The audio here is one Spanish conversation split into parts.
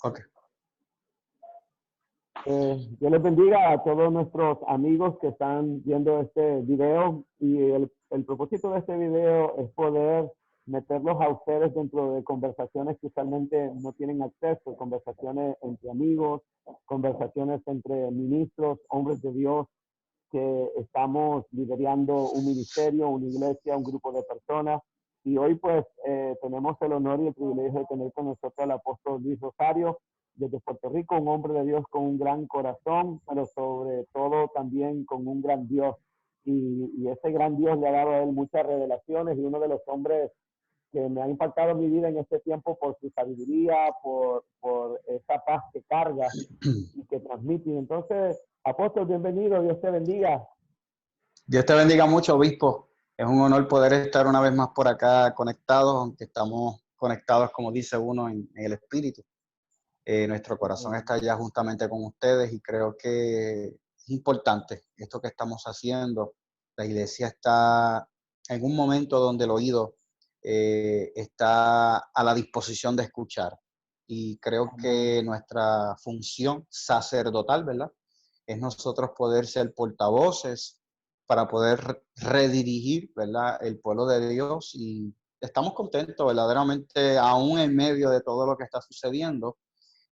Ok. Dios les bendiga a todos nuestros amigos que están viendo este video y el propósito de este video es poder meterlos a ustedes dentro de conversaciones que usualmente no tienen acceso, conversaciones entre amigos, conversaciones entre ministros, hombres de Dios que estamos liderando un ministerio, una iglesia, un grupo de personas. Y hoy pues tenemos el honor y el privilegio de tener con nosotros al apóstol Luis Rosario desde Puerto Rico, un hombre de Dios con un gran corazón, pero sobre todo también con un gran Dios. Y ese gran Dios le ha dado a él muchas revelaciones y uno de los hombres que me ha impactado mi vida en este tiempo por su sabiduría, por esa paz que carga y que transmite. Entonces, apóstol, bienvenido, Dios te bendiga. Dios te bendiga mucho, obispo. Es un honor poder estar una vez más por acá conectados, aunque estamos conectados, como dice uno, en el espíritu. Nuestro corazón está ya juntamente con ustedes y creo que es importante esto que estamos haciendo. La iglesia está en un momento donde el oído está a la disposición de escuchar. Y creo que nuestra función sacerdotal, ¿verdad?, es nosotros poder ser portavoces para poder redirigir, ¿verdad?, el pueblo de Dios. Y estamos contentos verdaderamente, aún en medio de todo lo que está sucediendo,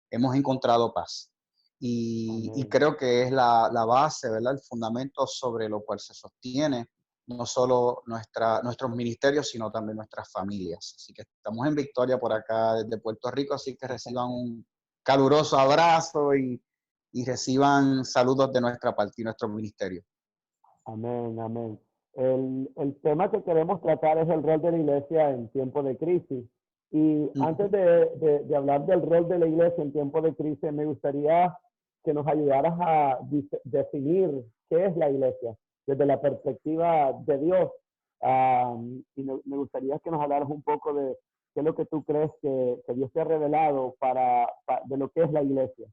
hemos encontrado paz. Y creo que es la base, ¿verdad?, el fundamento sobre lo cual se sostiene no solo nuestros ministerios, sino también nuestras familias. Así que estamos en victoria por acá desde Puerto Rico, así que reciban un caluroso abrazo y reciban saludos de nuestra parte y nuestro ministerio. Amén, amén. El tema que queremos tratar es el rol de la iglesia en tiempo de crisis. Y antes de hablar del rol de la iglesia en tiempo de crisis, me gustaría que nos ayudaras a definir qué es la iglesia desde la perspectiva de Dios. Y me gustaría que nos hablaras un poco de qué es lo que tú crees que Dios te ha revelado de lo que es la iglesia.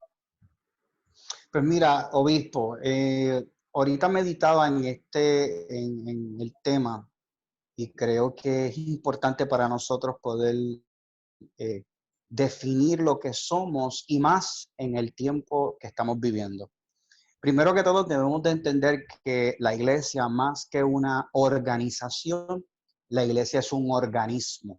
Pues mira, obispo, ahorita meditaba en el tema y creo que es importante para nosotros poder definir lo que somos y más en el tiempo que estamos viviendo. Primero que todo, debemos de entender que la iglesia, más que una organización, la iglesia es un organismo.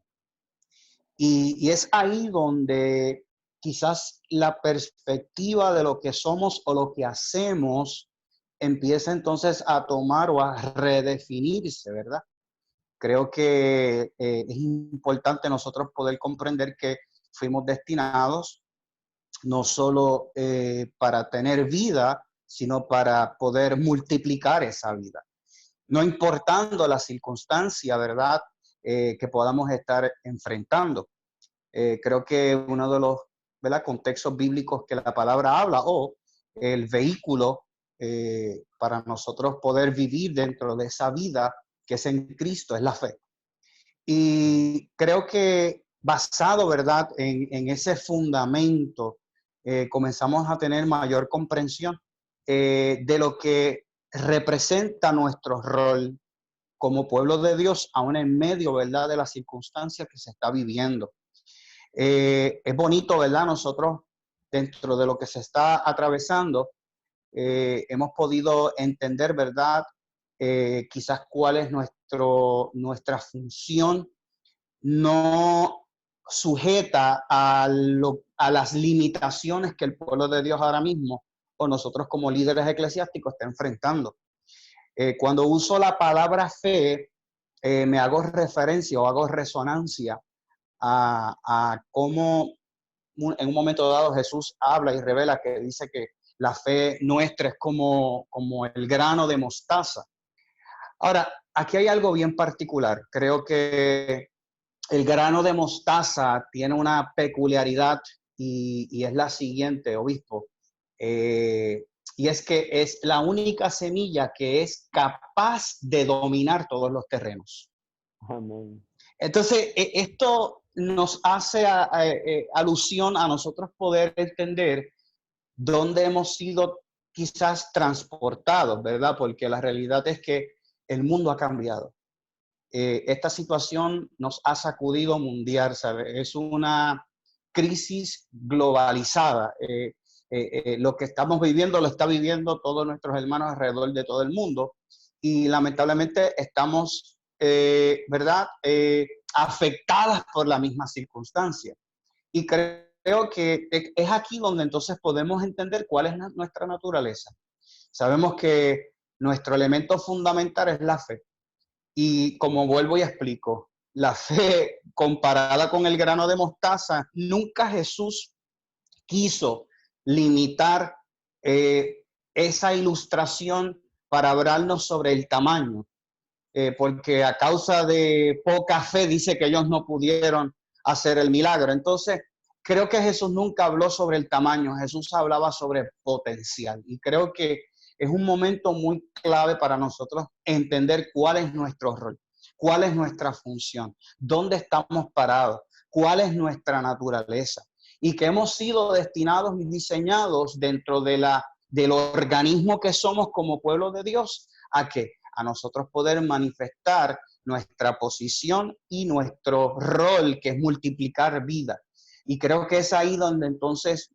Y es ahí donde quizás la perspectiva de lo que somos o lo que hacemos empieza entonces a tomar o a redefinirse, ¿verdad? Creo que es importante nosotros poder comprender que fuimos destinados no solo para tener vida, sino para poder multiplicar esa vida. No importando la circunstancia, ¿verdad?, que podamos estar enfrentando. Creo que uno de los, ¿verdad?, contextos bíblicos que la palabra habla, o el vehículo para nosotros poder vivir dentro de esa vida que es en Cristo, es la fe. Y creo que basado, ¿verdad?, en ese fundamento, comenzamos a tener mayor comprensión de lo que representa nuestro rol como pueblo de Dios, aún en medio, ¿verdad?, de las circunstancias que se está viviendo. Es bonito, ¿verdad? Nosotros, dentro de lo que se está atravesando, hemos podido entender, ¿verdad?, quizás cuál es nuestra función, no sujeta a las limitaciones que el pueblo de Dios ahora mismo, o nosotros como líderes eclesiásticos, está enfrentando. Cuando uso la palabra fe, me hago referencia o hago resonancia a cómo en un momento dado Jesús habla y revela que dice que la fe nuestra es como el grano de mostaza. Ahora, aquí hay algo bien particular. Creo que el grano de mostaza tiene una peculiaridad y es la siguiente, obispo. Y es que es la única semilla que es capaz de dominar todos los terrenos. Amén. Entonces, esto nos hace alusión a nosotros poder entender dónde hemos sido quizás transportados, ¿verdad? Porque la realidad es que el mundo ha cambiado. Esta situación nos ha sacudido mundial, ¿sabes? Es una crisis globalizada. Lo que estamos viviendo lo está viviendo todos nuestros hermanos alrededor de todo el mundo y lamentablemente estamos, ¿verdad?, afectadas por la misma circunstancia. Y creo que es aquí donde entonces podemos entender cuál es nuestra naturaleza. Sabemos que nuestro elemento fundamental es la fe. Y como vuelvo y explico, la fe comparada con el grano de mostaza, nunca Jesús quiso limitar esa ilustración para hablarnos sobre el tamaño, porque a causa de poca fe dice que ellos no pudieron hacer el milagro. Entonces, creo que Jesús nunca habló sobre el tamaño, Jesús hablaba sobre potencial. Y creo que es un momento muy clave para nosotros entender cuál es nuestro rol, cuál es nuestra función, dónde estamos parados, cuál es nuestra naturaleza y que hemos sido destinados y diseñados dentro del organismo que somos como pueblo de Dios. ¿A qué? A nosotros poder manifestar nuestra posición y nuestro rol, que es multiplicar vida. Y creo que es ahí donde entonces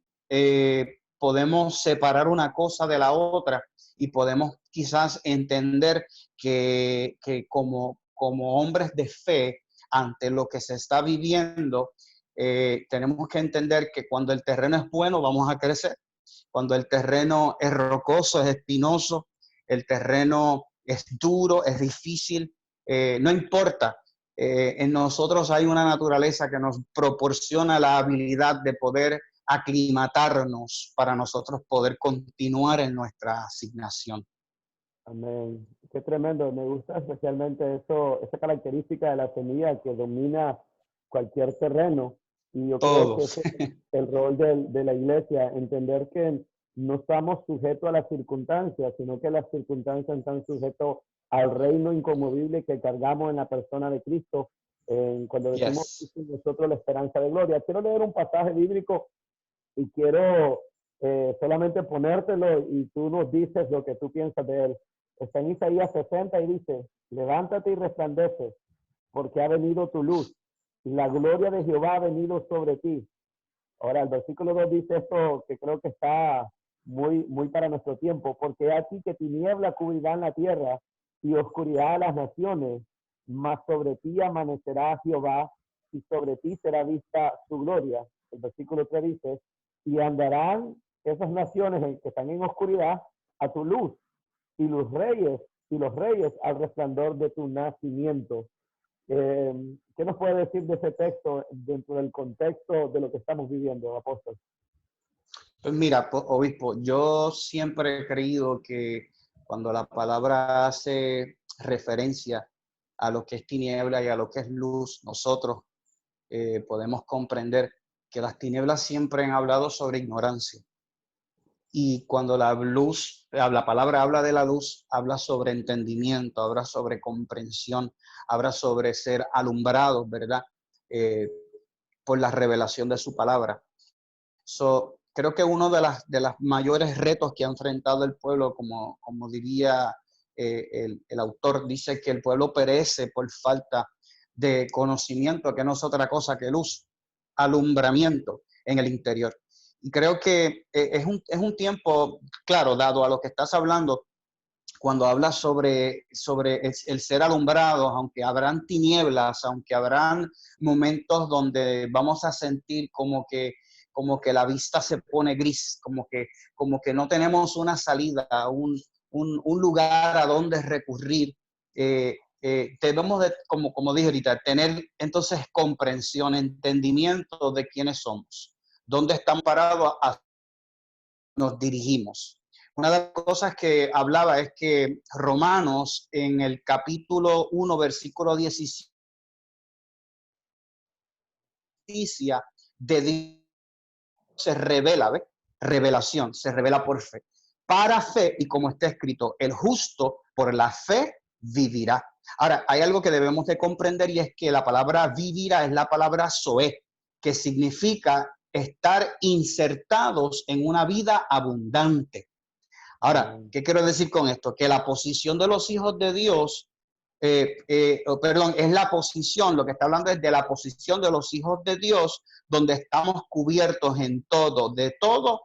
podemos separar una cosa de la otra y podemos quizás entender que como hombres de fe, ante lo que se está viviendo, tenemos que entender que cuando el terreno es bueno, vamos a crecer. Cuando el terreno es rocoso, es espinoso, el terreno es duro, es difícil, no importa. En nosotros hay una naturaleza que nos proporciona la habilidad de poder aclimatarnos para nosotros poder continuar en nuestra asignación. Amén. Qué tremendo. Me gusta especialmente eso, esa característica de la semilla que domina cualquier terreno. Y yo creo que Todos. ese es el rol de la iglesia, entender que no estamos sujetos a las circunstancias, sino que las circunstancias están sujetas al reino inconmovible que cargamos en la persona de Cristo. Cuando decimos Yes. nosotros la esperanza de gloria. Quiero leer un pasaje bíblico y quiero solamente ponértelo y tú nos dices lo que tú piensas de él. Está en Isaías 60 y dice, levántate y resplandece, porque ha venido tu luz, y la gloria de Jehová ha venido sobre ti. Ahora, el versículo 2 dice esto que creo que está muy para nuestro tiempo, porque aquí que tiniebla cubrirán la tierra y oscuridad a las naciones, mas sobre ti amanecerá Jehová y sobre ti será vista su gloria. El versículo 3 dice, y andarán esas naciones que están en oscuridad a tu luz y los reyes al resplandor de tu nacimiento. ¿Qué nos puede decir de ese texto dentro del contexto de lo que estamos viviendo, apóstol? Pues mira, obispo, yo siempre he creído que cuando la palabra hace referencia a lo que es tiniebla y a lo que es luz, nosotros podemos comprender que las tinieblas siempre han hablado sobre ignorancia. Y cuando la palabra habla de la luz, habla sobre entendimiento, habla sobre comprensión, habla sobre ser alumbrados, ¿verdad? Por la revelación de su palabra. Creo que uno de las mayores retos que ha enfrentado el pueblo, como diría el autor, dice que el pueblo perece por falta de conocimiento, que no es otra cosa que luz, alumbramiento en el interior. Y creo que es un tiempo, claro, dado a lo que estás hablando, cuando hablas sobre el ser alumbrados, aunque habrán tinieblas, aunque habrán momentos donde vamos a sentir como que la vista se pone gris, como que no tenemos una salida, un lugar a donde recurrir. Debemos de, como dije ahorita, tener entonces comprensión, entendimiento de quiénes somos, dónde estamos parados, a nos dirigimos. Una de las cosas que hablaba es que Romanos en el capítulo 1, versículo 17, de Dios se revela, ¿ve? Revelación, se revela por fe. Para fe, y como está escrito, el justo por la fe vivirá. Ahora, hay algo que debemos de comprender y es que la palabra vivirá es la palabra zoe, que significa estar insertados en una vida abundante. Ahora, ¿qué quiero decir con esto? Que la posición de los hijos de Dios perdón, es la posición, lo que está hablando es de la posición de los hijos de Dios, donde estamos cubiertos en todo, de todo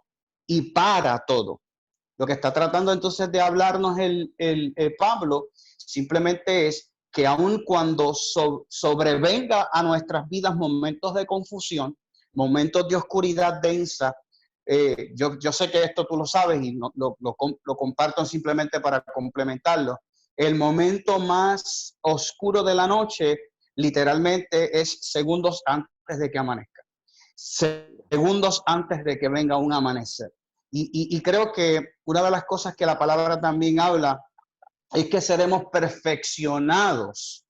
y para todo. Lo que está tratando entonces de hablarnos el Pablo simplemente es que aun cuando sobrevenga a nuestras vidas momentos de confusión, momentos de oscuridad densa, yo sé que esto tú lo sabes y lo comparto simplemente para complementarlo. El momento más oscuro de la noche literalmente es segundos antes de que amanezca, segundos antes de que venga un amanecer. Y creo que una de las cosas que la palabra también habla es que seremos perfeccionados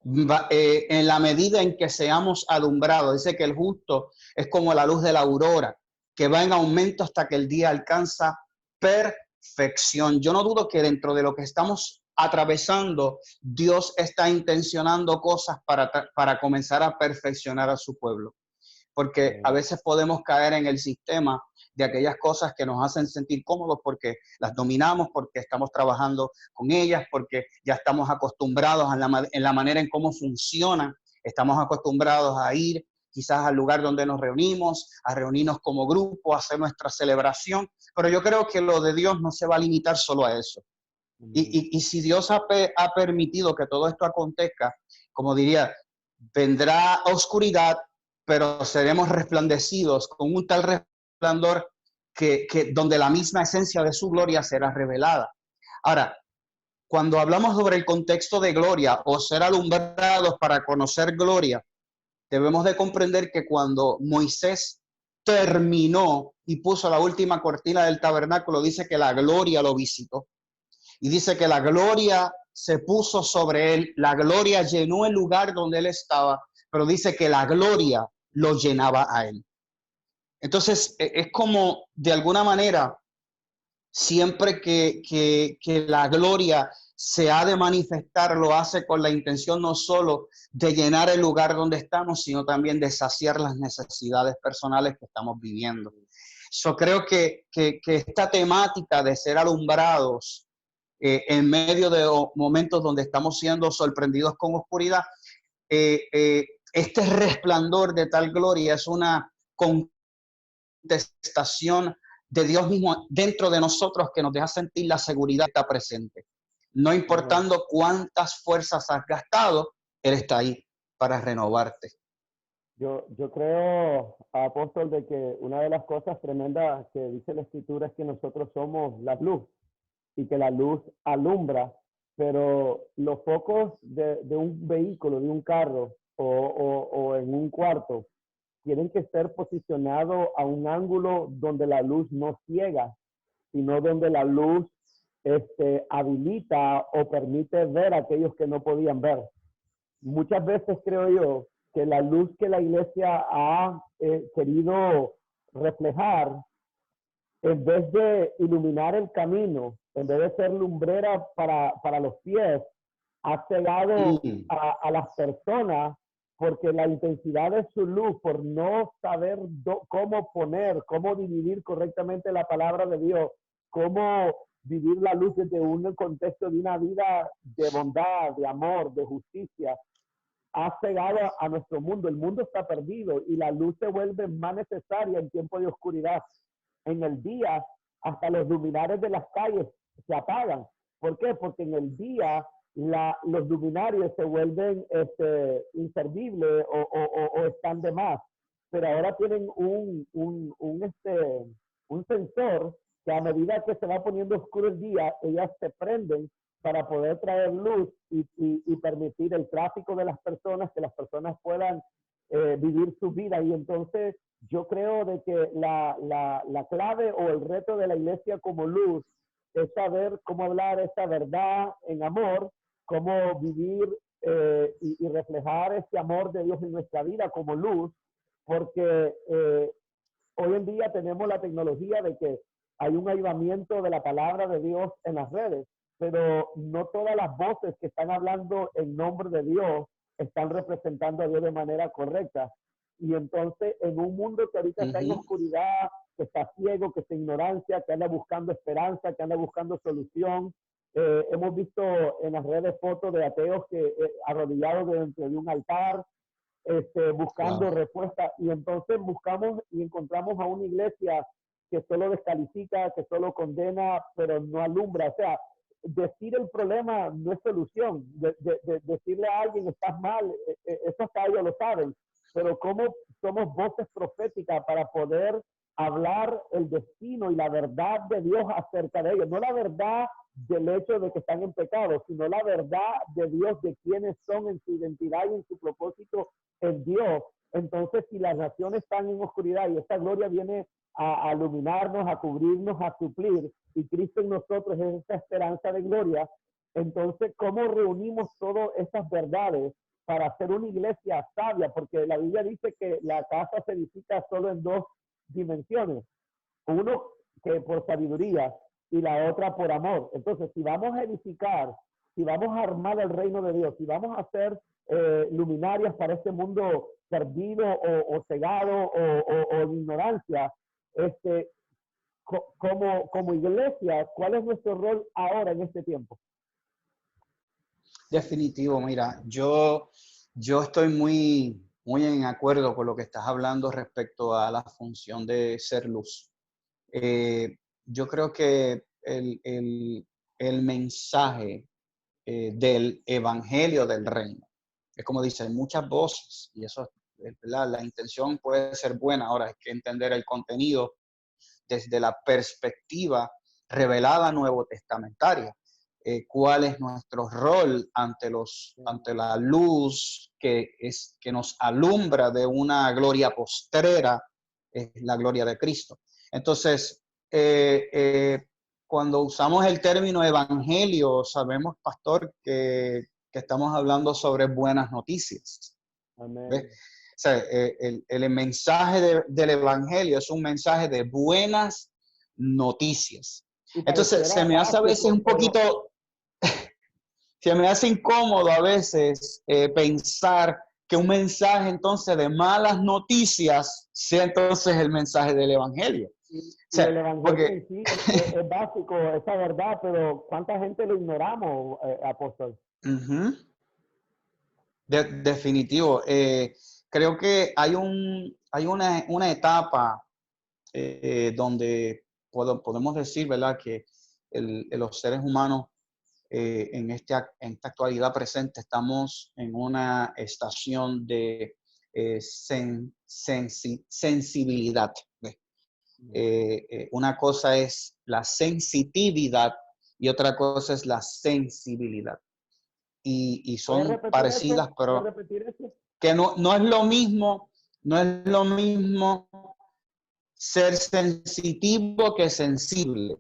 en la medida en que seamos alumbrados. Dice que el justo es como la luz de la aurora, que va en aumento hasta que el día alcanza perfección. Yo no dudo que dentro de lo que estamos atravesando, Dios está intencionando cosas para comenzar a perfeccionar a su pueblo. Porque a veces podemos caer en el sistema de aquellas cosas que nos hacen sentir cómodos porque las dominamos, porque estamos trabajando con ellas, porque ya estamos acostumbrados en la manera en cómo funcionan, estamos acostumbrados a ir quizás al lugar donde nos reunimos, a reunirnos como grupo, a hacer nuestra celebración, pero yo creo que lo de Dios no se va a limitar solo a eso. Y si Dios ha permitido que todo esto acontezca, como diría, vendrá oscuridad, pero seremos resplandecidos con un tal resplandor que donde la misma esencia de su gloria será revelada. Ahora, cuando hablamos sobre el contexto de gloria o ser alumbrados para conocer gloria, debemos de comprender que cuando Moisés terminó y puso la última cortina del tabernáculo, dice que la gloria lo visitó. Y dice que la gloria se puso sobre él, la gloria llenó el lugar donde él estaba, pero dice que la gloria lo llenaba a él. Entonces, es como, de alguna manera, siempre que la gloria se ha de manifestar, lo hace con la intención no solo de llenar el lugar donde estamos, sino también de saciar las necesidades personales que estamos viviendo. Yo creo que esta temática de ser alumbrados en medio de momentos donde estamos siendo sorprendidos con oscuridad, este resplandor de tal gloria es una contestación de Dios mismo dentro de nosotros que nos deja sentir la seguridad que está presente. No importando cuántas fuerzas has gastado, Él está ahí para renovarte. Yo creo, apóstol, de que una de las cosas tremendas que dice la Escritura es que nosotros somos la luz y que la luz alumbra, pero los focos de un vehículo, de un carro o en un cuarto, tienen que ser posicionados a un ángulo donde la luz no ciega, sino donde la luz habilita o permite ver a aquellos que no podían ver. Muchas veces creo yo que la luz que la iglesia ha querido reflejar, en vez de iluminar el camino, en vez de ser lumbrera para los pies, ha cegado a las personas porque la intensidad de su luz, por no saber cómo poner, cómo dividir correctamente la palabra de Dios, cómo vivir la luz desde un contexto de una vida de bondad, de amor, de justicia, ha cegado a nuestro mundo. El mundo está perdido y la luz se vuelve más necesaria en tiempo de oscuridad. En el día, hasta los luminares de las calles se apagan. ¿Por qué? Porque en el día los luminarios se vuelven inservibles o están de más. Pero ahora tienen un sensor que a medida que se va poniendo oscuro el día, ellas se prenden para poder traer luz y permitir el tráfico de las personas, que las personas puedan vivir su vida. Y entonces yo creo de que la clave o el reto de la iglesia como luz es saber cómo hablar esta verdad en amor, cómo vivir y reflejar este amor de Dios en nuestra vida como luz, porque hoy en día tenemos la tecnología de que hay un avivamiento de la palabra de Dios en las redes, pero no todas las voces que están hablando en nombre de Dios están representando a Dios de manera correcta. Y entonces, en un mundo que ahorita está en oscuridad, que está ciego, que está en ignorancia, que anda buscando esperanza, que anda buscando solución, Hemos visto en las redes fotos de ateos que arrodillados dentro de un altar, buscando Wow. respuestas, y entonces buscamos y encontramos a una iglesia que solo descalifica, que solo condena, pero no alumbra. O sea, decir el problema no es solución. Decirle a alguien estás mal, eso hasta ellos lo saben, pero cómo somos voces proféticas para poder hablar el destino y la verdad de Dios acerca de ellos, no la verdad del hecho de que están en pecado, sino la verdad de Dios, de quiénes son en su identidad y en su propósito en Dios. Entonces, si las naciones están en oscuridad y esta gloria viene a iluminarnos, a cubrirnos, a suplir, y Cristo en nosotros es esa esperanza de gloria, entonces, ¿cómo reunimos todas estas verdades para hacer una iglesia sabia? Porque la Biblia dice que la casa se edifica solo en dos dimensiones. Uno que por sabiduría y la otra por amor. Entonces, si vamos a edificar, si vamos a armar el reino de Dios, si vamos a hacer luminarias para este mundo perdido o cegado o de ignorancia, como iglesia, ¿cuál es nuestro rol ahora en este tiempo? Definitivo, mira, yo estoy muy en acuerdo con lo que estás hablando respecto a la función de ser luz. Yo creo que el mensaje del evangelio del reino, es como dice, hay muchas voces y eso, la intención puede ser buena, ahora hay que entender el contenido desde la perspectiva revelada nuevo testamentaria. Cuál es nuestro rol ante la luz que nos alumbra de una gloria postrera, es la gloria de Cristo. Entonces, cuando usamos el término evangelio, sabemos, pastor, que estamos hablando sobre buenas noticias. Amén. ¿Ves? O sea, el mensaje del evangelio es un mensaje de buenas noticias. Entonces, se me hace a veces un poquito, se me hace incómodo a veces pensar que un mensaje entonces de malas noticias sea entonces el mensaje del evangelio. Y O sea, el evangelio porque en sí es básico, esa verdad, pero ¿cuánta gente lo ignoramos, apóstol? definitivo. Creo que hay una etapa donde podemos decir, ¿verdad?, que los seres humanos en esta actualidad presente estamos en una estación de sensibilidad. Una cosa es la sensitividad y otra cosa es la sensibilidad. Y son parecidas, ¿Puedes pero repetir eso? que no es lo mismo, no es lo mismo ser sensitivo que sensible.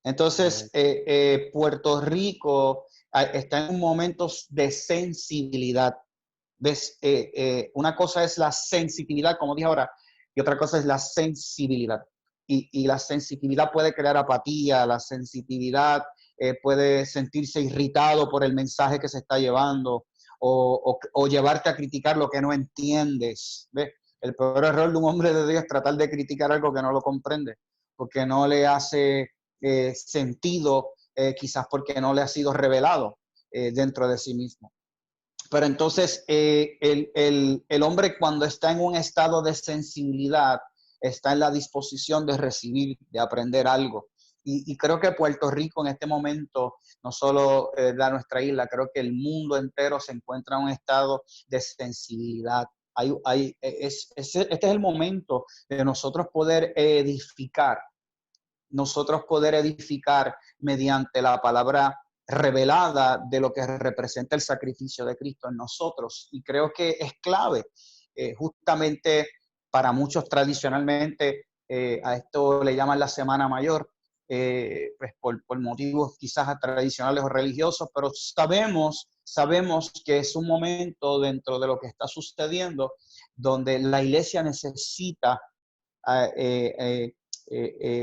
Entonces, Puerto Rico está en momentos de sensibilidad. ¿Ves? Una cosa es la sensitividad, como dije ahora, y otra cosa es la sensibilidad. Y la sensibilidad puede crear apatía, la sensitividad puede sentirse irritado por el mensaje que se está llevando o llevarte a criticar lo que no entiendes. ¿Ves? El peor error de un hombre de Dios es tratar de criticar algo que no lo comprende, porque no le hace sentido, quizás porque no le ha sido revelado dentro de sí mismo. Pero entonces el hombre cuando está en un estado de sensibilidad está en la disposición de recibir, de aprender algo. Y creo que Puerto Rico en este momento, no solo nuestra isla, creo que el mundo entero se encuentra en un estado de sensibilidad. Este es el momento de nosotros poder edificar mediante la palabra revelada de lo que representa el sacrificio de Cristo en nosotros. Y creo que es clave, justamente para muchos tradicionalmente, a esto le llaman la Semana Mayor, pues por motivos quizás tradicionales o religiosos, pero sabemos que es un momento dentro de lo que está sucediendo donde la iglesia necesita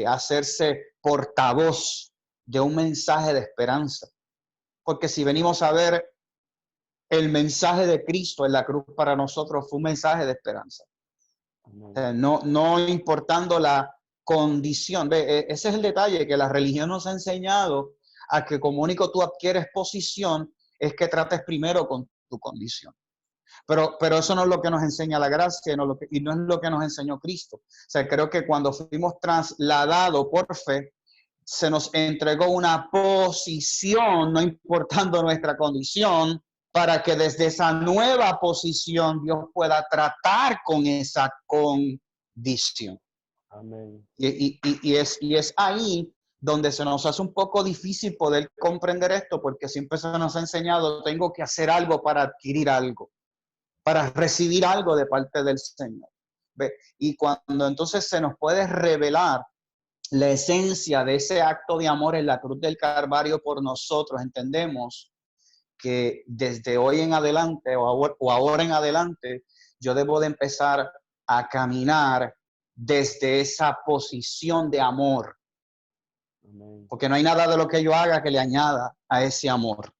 hacerse portavoz de un mensaje de esperanza. Porque si venimos a ver, el mensaje de Cristo en la cruz para nosotros fue un mensaje de esperanza. O sea, no importando la condición. Ese es el detalle, que la religión nos ha enseñado a que como único tú adquieres posición es que trates primero con tu condición. Pero eso no es lo que nos enseña la gracia y no es lo que nos enseñó Cristo. O sea, creo que cuando fuimos trasladados por fe, se nos entregó una posición, no importando nuestra condición, para que desde esa nueva posición Dios pueda tratar con esa condición. Amén. Y es ahí donde se nos hace un poco difícil poder comprender esto, porque siempre se nos ha enseñado, tengo que hacer algo para adquirir algo, para recibir algo de parte del Señor. ¿Ve? Y cuando entonces se nos puede revelar la esencia de ese acto de amor en la cruz del Calvario por nosotros, entendemos que desde hoy en adelante o ahora en adelante, yo debo de empezar a caminar desde esa posición de amor. Amén. Porque no hay nada de lo que yo haga que le añada a ese amor.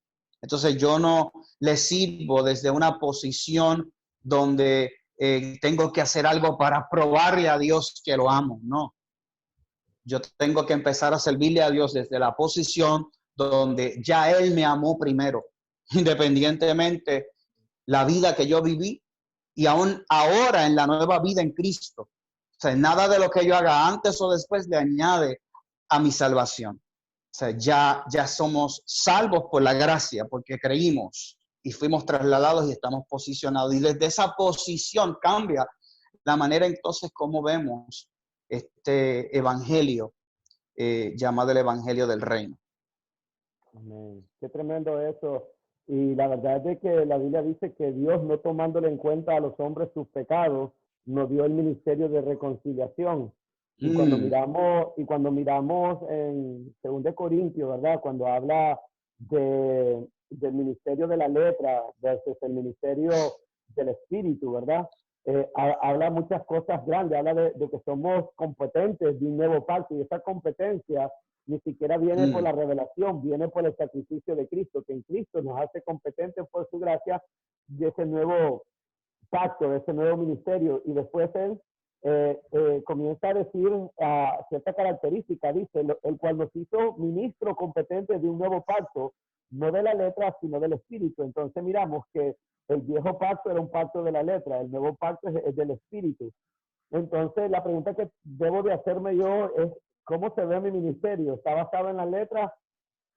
Entonces yo no le sirvo desde una posición donde tengo que hacer algo para probarle a Dios que lo amo. No. Yo tengo que empezar a servirle a Dios desde la posición donde ya Él me amó primero, independientemente la vida que yo viví y aún ahora en la nueva vida en Cristo. O sea, nada de lo que yo haga antes o después le añade a mi salvación. O sea, ya somos salvos por la gracia, porque creímos y fuimos trasladados y estamos posicionados. Y desde esa posición cambia la manera entonces como vemos este evangelio llamado el evangelio del reino. Amén. Qué tremendo eso. Y la verdad es que la Biblia dice que Dios, no tomándole en cuenta a los hombres sus pecados, nos dio el ministerio de reconciliación. Y cuando miramos en 2 Corintios, ¿verdad? Cuando habla del ministerio de la letra versus el ministerio del espíritu, ¿verdad? Habla muchas cosas grandes, habla de que somos competentes de un nuevo pacto, y esa competencia ni siquiera viene por la revelación, viene por el sacrificio de Cristo, que en Cristo nos hace competentes por su gracia de ese nuevo pacto, de ese nuevo ministerio. Y después él comienza a decir cierta característica, dice, el cual nos hizo ministro competente de un nuevo pacto, no de la letra, sino del espíritu. Entonces miramos que el viejo pacto era un pacto de la letra, el nuevo pacto es del espíritu. Entonces la pregunta que debo de hacerme yo es, ¿cómo se ve mi ministerio? ¿Está basado en la letra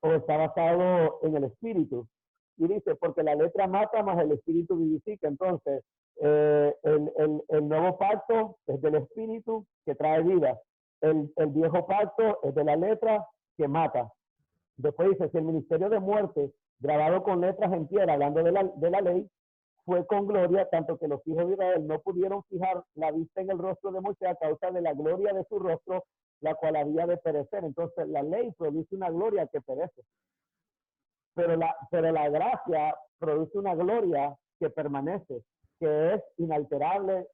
o está basado en el espíritu? Y dice, porque la letra mata, más el espíritu vivifica. Entonces, el nuevo pacto es del espíritu, que trae vida. El viejo pacto es de la letra, que mata. Después dice, si el ministerio de muerte, grabado con letras en piedra, hablando de la ley, fue con gloria, tanto que los hijos de Israel no pudieron fijar la vista en el rostro de Moisés a causa de la gloria de su rostro, la cual había de perecer. Entonces la ley produce una gloria que perece, pero la gracia produce una gloria que permanece, que es inalterable,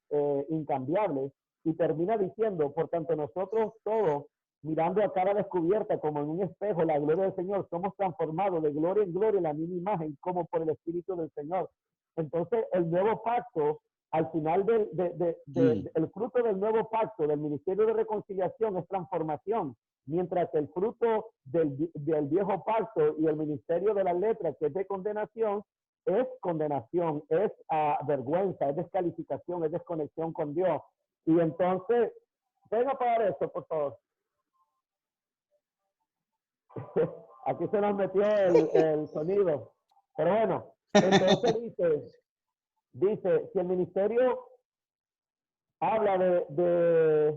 incambiable, y termina diciendo, por tanto nosotros todos, mirando a cara descubierta como en un espejo la gloria del Señor, somos transformados de gloria en gloria en la misma imagen como por el Espíritu del Señor. Entonces el nuevo pacto, al final el fruto del nuevo pacto, del ministerio de reconciliación, es transformación, mientras que el fruto del viejo pacto y el ministerio de las letras, que es de condenación, es vergüenza, es descalificación, es desconexión con Dios. Y entonces, venga a pagar esto, por favor. Aquí se nos metió el sonido. Pero bueno, entonces dice, si el ministerio habla de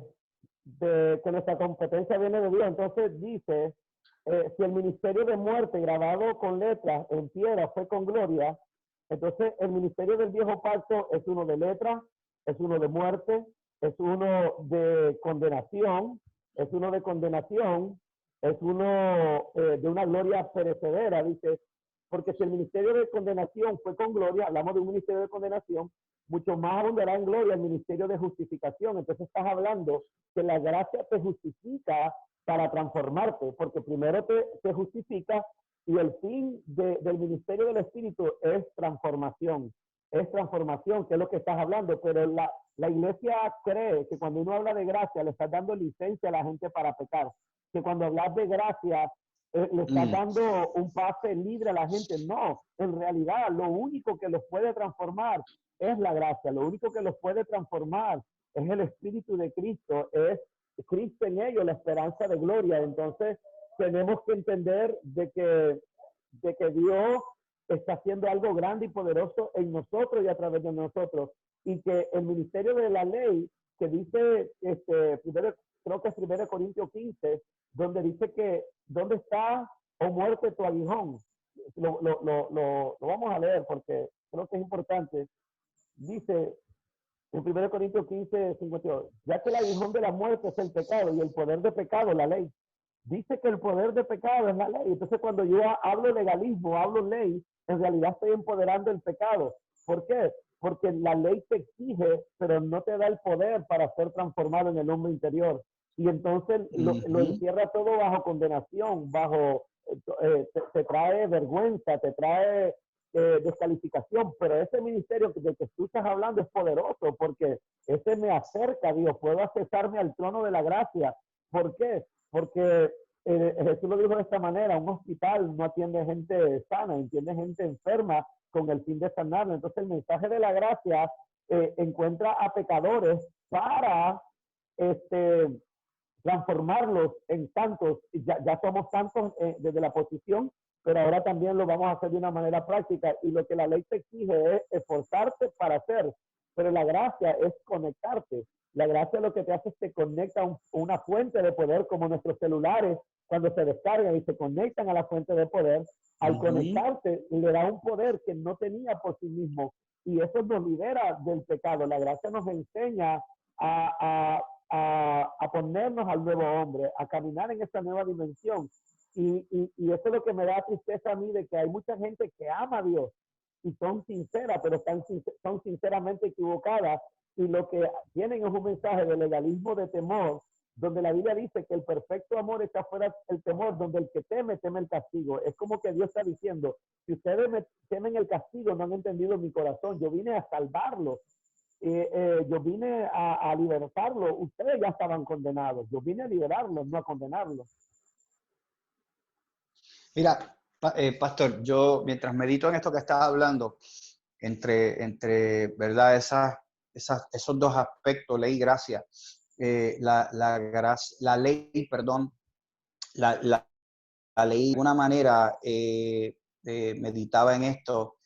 que nuestra competencia viene de Dios, entonces dice, si el ministerio de muerte grabado con letras en piedra fue con gloria, entonces el ministerio del viejo pacto es uno de letras, es uno de muerte, es uno de condenación, es uno de una gloria perecedera, dice, porque si el ministerio de condenación fue con gloria, hablamos de un ministerio de condenación, mucho más abundará en gloria el ministerio de justificación. Entonces estás hablando que la gracia te justifica para transformarte, porque primero te justifica, y el fin del ministerio del Espíritu es transformación, que es lo que estás hablando. Pero la iglesia cree que cuando uno habla de gracia le estás dando licencia a la gente para pecar, que cuando hablas de gracia le estás dando un pase libre a la gente. No, en realidad lo único que los puede transformar es la gracia, lo único que los puede transformar es el Espíritu de Cristo, es Cristo en ellos, la esperanza de gloria. Entonces tenemos que entender de que Dios está haciendo algo grande y poderoso en nosotros y a través de nosotros, y que el ministerio de la ley, que dice, creo que es 1 Corintios 15, donde dice que, ¿dónde está, oh muerte, tu aguijón? Lo vamos a leer porque creo que es importante. Dice en 1 Corintios 15, 58, ya que el aguijón de la muerte es el pecado y el poder de pecado, la ley. Dice que el poder de pecado es la ley. Entonces, cuando yo hablo legalismo, hablo ley, en realidad estoy empoderando el pecado. ¿Por qué? Porque la ley te exige, pero no te da el poder para ser transformado en el hombre interior. Y entonces lo encierra todo bajo condenación, te trae vergüenza, te trae descalificación. Pero ese ministerio del que tú estás hablando es poderoso, porque ese me acerca a Dios. Puedo accesarme al trono de la gracia. ¿Por qué? Porque Jesús lo dijo de esta manera: un hospital no atiende gente sana, atiende gente enferma con el fin de sanarla. Entonces el mensaje de la gracia encuentra a pecadores para transformarlos en santos. Ya somos santos desde la posición, pero ahora también lo vamos a hacer de una manera práctica. Y lo que la ley te exige es esforzarte para hacer, pero la gracia es conectarte. La gracia lo que te hace es te conecta a una fuente de poder, como nuestros celulares cuando se descargan y se conectan a la fuente de poder. Al conectarse le da un poder que no tenía por sí mismo, y eso nos libera del pecado. La gracia nos enseña a ponernos al nuevo hombre, a caminar en esta nueva dimensión. Y eso es lo que me da tristeza a mí, de que hay mucha gente que ama a Dios y son sinceras, pero son sinceramente equivocadas, y lo que tienen es un mensaje de legalismo, de temor, donde la Biblia dice que el perfecto amor está fuera del temor, donde el que teme, teme el castigo. Es como que Dios está diciendo: si ustedes me temen el castigo, no han entendido mi corazón. Yo vine a salvarlos. Yo vine a libertarlos. Ustedes ya estaban condenados. Yo vine a liberarlos, no a condenarlos. Mira, pastor, yo mientras medito en esto que estás hablando, entre ¿verdad? Esos dos aspectos, ley y gracia, la ley, perdón, la ley de alguna manera meditaba en esto,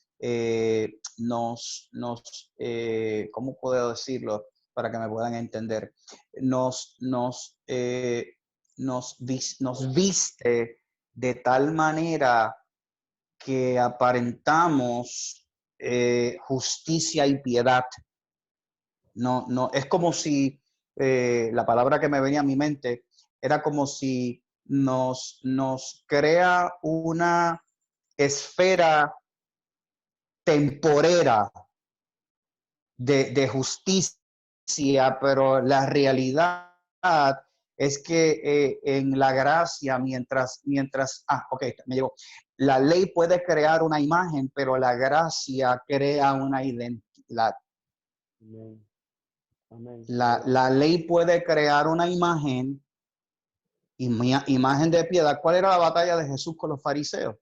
¿cómo puedo decirlo para que me puedan entender? Nos viste de tal manera que aparentamos justicia y piedad. No, es como si la palabra que me venía a mi mente era como si nos crea una esfera temporera de justicia, pero la realidad es que en la gracia, me llegó. La ley puede crear una imagen, pero la gracia crea una identidad. Amén. Amén. La ley puede crear una imagen de piedad. ¿Cuál era la batalla de Jesús con los fariseos?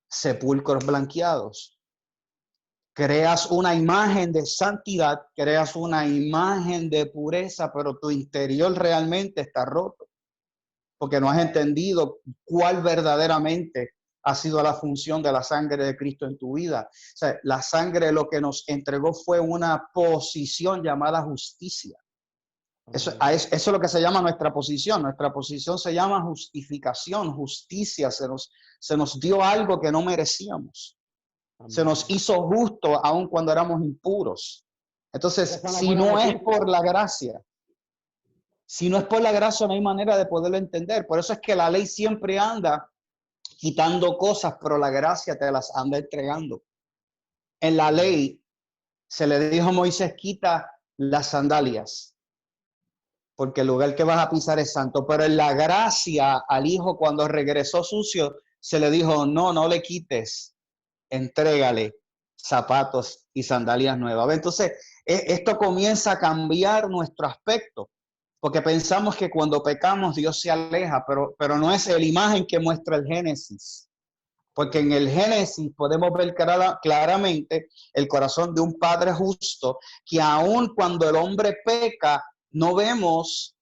Sepulcros blanqueados. Creas una imagen de santidad, creas una imagen de pureza, pero tu interior realmente está roto, porque no has entendido cuál verdaderamente ha sido la función de la sangre de Cristo en tu vida. O sea, la sangre lo que nos entregó fue una posición llamada justicia. Eso es lo que se llama nuestra posición. Nuestra posición se llama justificación, justicia. Se nos dio algo que no merecíamos. Amén. Se nos hizo justo aun cuando éramos impuros. Entonces, si no es por la gracia, no hay manera de poderlo entender. Por eso es que la ley siempre anda quitando cosas, pero la gracia te las anda entregando. En la ley se le dijo a Moisés: quita las sandalias, porque el lugar que vas a pisar es santo. Pero en la gracia al hijo, cuando regresó sucio, se le dijo: no le quites, entrégale zapatos y sandalias nuevas. Entonces, esto comienza a cambiar nuestro aspecto. porque pensamos que cuando pecamos Dios se aleja, pero no es la imagen que muestra el Génesis. Porque en el Génesis podemos ver claramente el corazón de un Padre justo, que aun cuando el hombre peca, no vemos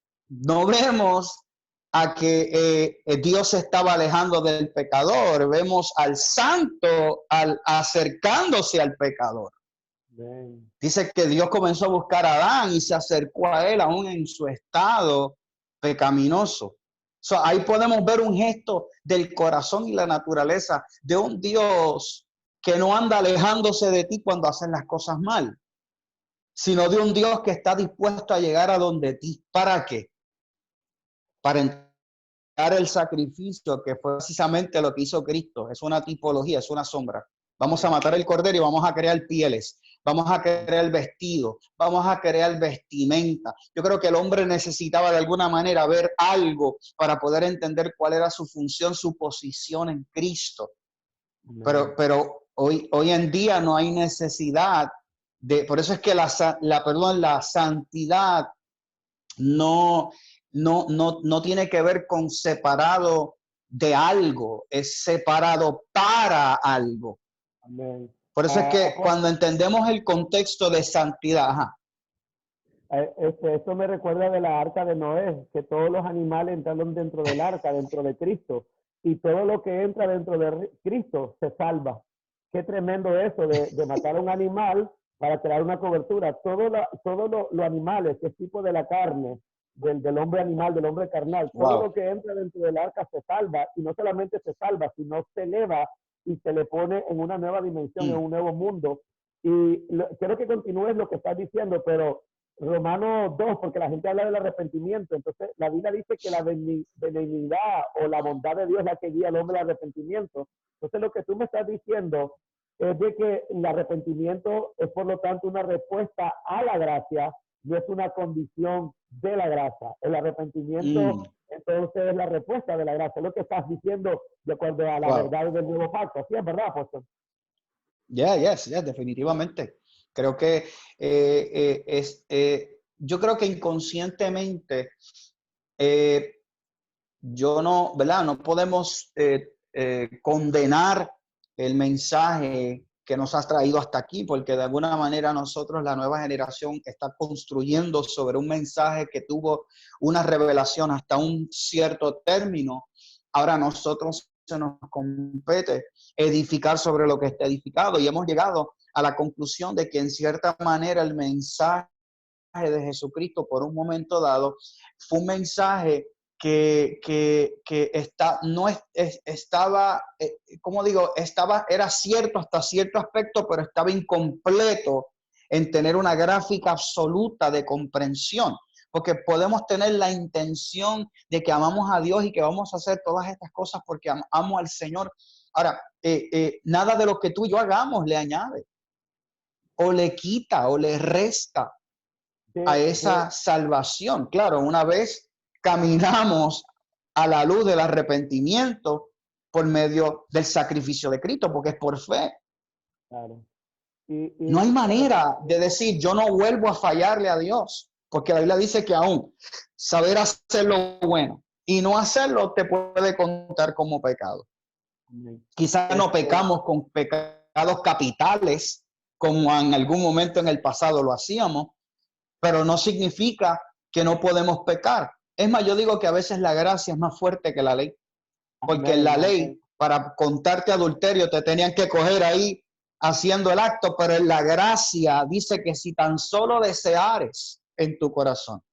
a que Dios se estaba alejando del pecador. Vemos al santo acercándose al pecador. Amén. Dice que Dios comenzó a buscar a Adán y se acercó a él aún en su estado pecaminoso. So, ahí podemos ver un gesto del corazón y la naturaleza de un Dios que no anda alejándose de ti cuando haces las cosas mal, sino de un Dios que está dispuesto a llegar a donde ti. ¿Para qué? Para entregar el sacrificio, que fue precisamente lo que hizo Cristo. Es una tipología, es una sombra. Vamos a matar el cordero y vamos a crear pieles. Vamos a crear vestido, vamos a crear vestimenta. Yo creo que el hombre necesitaba de alguna manera ver algo para poder entender cuál era su función, su posición en Cristo. Pero hoy en día no hay necesidad por eso es que la santidad no tiene que ver con separado de algo, es separado para algo. Amén. Por eso es que cuando entendemos el contexto de santidad, esto me recuerda de la arca de Noé, que todos los animales entraron dentro del arca, dentro de Cristo, y todo lo que entra dentro de Cristo se salva. Qué tremendo eso de matar a un animal para crear una cobertura. Todos los animales, que es tipo de la carne, del hombre animal, del hombre carnal, wow. Todo lo que entra dentro del arca se salva, y no solamente se salva, sino se eleva y se le pone en una nueva dimensión, en un nuevo mundo. Y quiero que continúes lo que estás diciendo, pero Romanos 2, porque la gente habla del arrepentimiento. Entonces, la Biblia dice que la benignidad o la bondad de Dios es la que guía al hombre al arrepentimiento. Entonces, lo que tú me estás diciendo es de que el arrepentimiento es, por lo tanto, una respuesta a la gracia, no es una condición de la gracia. El arrepentimiento, entonces, es la respuesta de la gracia. Es lo que estás diciendo de acuerdo a la verdad del nuevo pacto. ¿Sí es verdad, apóstol? Yes, definitivamente. Creo que yo creo que inconscientemente ¿verdad? No podemos condenar el mensaje que nos has traído hasta aquí, porque de alguna manera nosotros, la nueva generación, está construyendo sobre un mensaje que tuvo una revelación hasta un cierto término. Ahora a nosotros se nos compete edificar sobre lo que está edificado, y hemos llegado a la conclusión de que en cierta manera el mensaje de Jesucristo por un momento dado fue un mensaje que estaba, como digo, era cierto hasta cierto aspecto, pero estaba incompleto en tener una gráfica absoluta de comprensión, porque podemos tener la intención de que amamos a Dios y que vamos a hacer todas estas cosas porque amo al Señor. Ahora, nada de lo que tú y yo hagamos le añade, o le quita, o le resta a esa salvación. Claro, una vez caminamos a la luz del arrepentimiento por medio del sacrificio de Cristo, porque es por fe. Claro. No hay manera de decir, yo no vuelvo a fallarle a Dios, porque la Biblia dice que aún saber hacer lo bueno y no hacerlo te puede contar como pecado. Quizás no pecamos con pecados capitales, como en algún momento en el pasado lo hacíamos, pero no significa que no podemos pecar. Es más, yo digo que a veces la gracia es más fuerte que la ley, porque en la ley, para contarte adulterio, te tenían que coger ahí haciendo el acto, pero en la gracia dice que si tan solo deseares en tu corazón,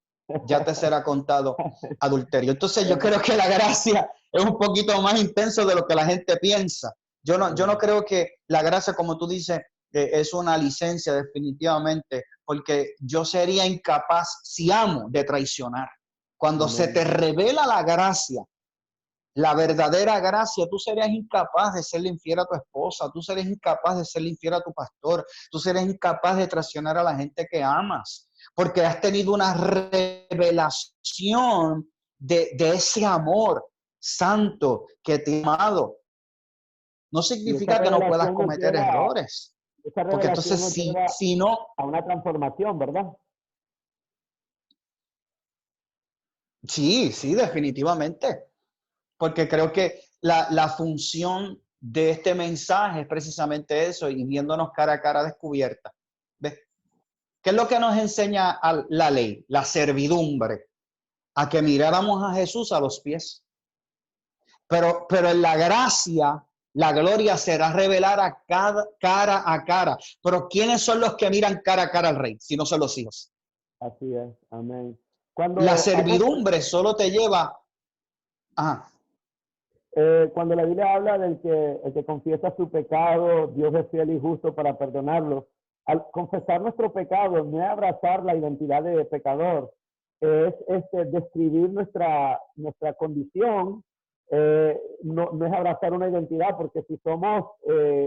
ya te será contado adulterio. Entonces yo creo que la gracia es un poquito más intenso de lo que la gente piensa. Yo no creo que la gracia, como tú dices, es una licencia definitivamente, porque yo sería incapaz, si amo, de traicionar. Cuando se te revela la gracia, la verdadera gracia, tú serías incapaz de serle infiel a tu esposa, tú serías incapaz de serle infiel a tu pastor, tú serías incapaz de traicionar a la gente que amas, porque has tenido una revelación de ese amor santo que te ha amado. No significa que no puedas cometer errores, porque entonces si no... a una transformación, ¿verdad? Sí, sí, definitivamente. Porque creo que la función de este mensaje es precisamente eso, y viéndonos cara a cara descubierta. ¿Ves? ¿Qué es lo que nos enseña la ley? La servidumbre, a que miráramos a Jesús a los pies. Pero en la gracia, la gloria será revelada cara a cara. Pero ¿quiénes son los que miran cara a cara al Rey? Si no son los hijos. Así es, amén. La Cuando habla, servidumbre solo te lleva a... cuando la Biblia habla del que el que confiesa su pecado, Dios es fiel y justo para perdonarlo. Al confesar nuestro pecado, no es abrazar la identidad de pecador, es describir nuestra condición, no es abrazar una identidad, porque si somos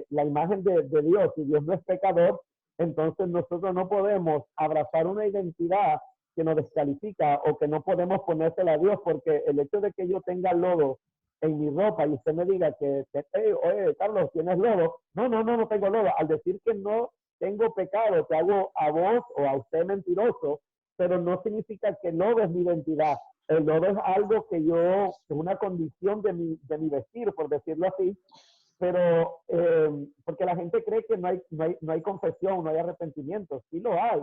la imagen de Dios y Dios no es pecador, entonces nosotros no podemos abrazar una identidad que nos descalifica o que no podemos ponérsela a Dios, porque el hecho de que yo tenga lodo en mi ropa y usted me diga que hey, oye, Carlos, ¿tienes lodo? No tengo lodo. Al decir que no tengo pecado, te hago a vos o a usted mentiroso, pero no significa que lodo es mi identidad. El lodo es algo que yo, es una condición de mi vestir, por decirlo así, pero porque la gente cree que no hay confesión, no hay arrepentimiento, sí lo hay,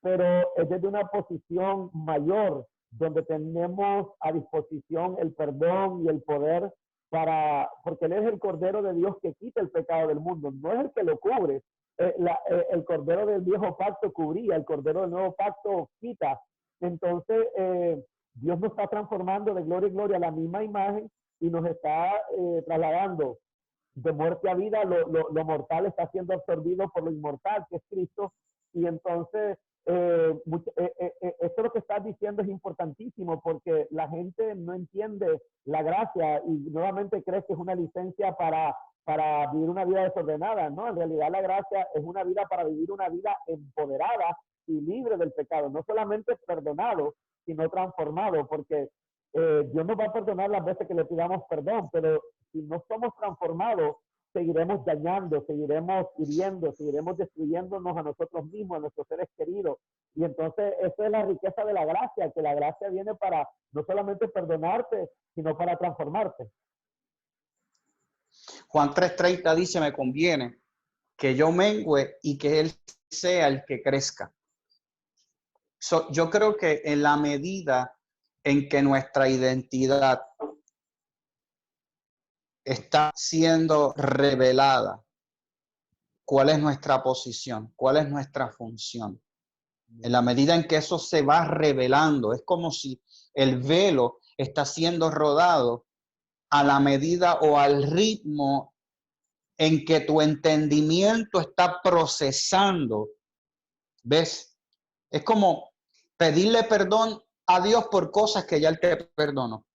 pero es desde una posición mayor, donde tenemos a disposición el perdón y el poder porque Él es el Cordero de Dios que quita el pecado del mundo, no es el que lo cubre. El Cordero del viejo pacto cubría, el Cordero del nuevo pacto quita. Entonces, Dios nos está transformando de gloria en gloria a la misma imagen y nos está trasladando de muerte a vida. Lo mortal está siendo absorbido por lo inmortal, que es Cristo, y entonces esto lo que estás diciendo es importantísimo, porque la gente no entiende la gracia y nuevamente cree que es una licencia para vivir una vida desordenada, ¿no? En realidad la gracia es una vida para vivir una vida empoderada y libre del pecado, no solamente perdonado, sino transformado, porque Dios nos va a perdonar las veces que le pidamos perdón, pero si no somos transformados, seguiremos dañando, seguiremos hiriendo, seguiremos destruyéndonos a nosotros mismos, a nuestros seres queridos. Y entonces esa es la riqueza de la gracia, que la gracia viene para no solamente perdonarte, sino para transformarte. Juan 3:30 dice, me conviene que yo mengüe y que Él sea el que crezca. Yo creo que en la medida en que nuestra identidad está siendo revelada, cuál es nuestra posición, cuál es nuestra función, en la medida en que eso se va revelando, es como si el velo está siendo rodado a la medida o al ritmo en que tu entendimiento está procesando. ¿Ves? Es como pedirle perdón a Dios por cosas que ya Él te perdonó.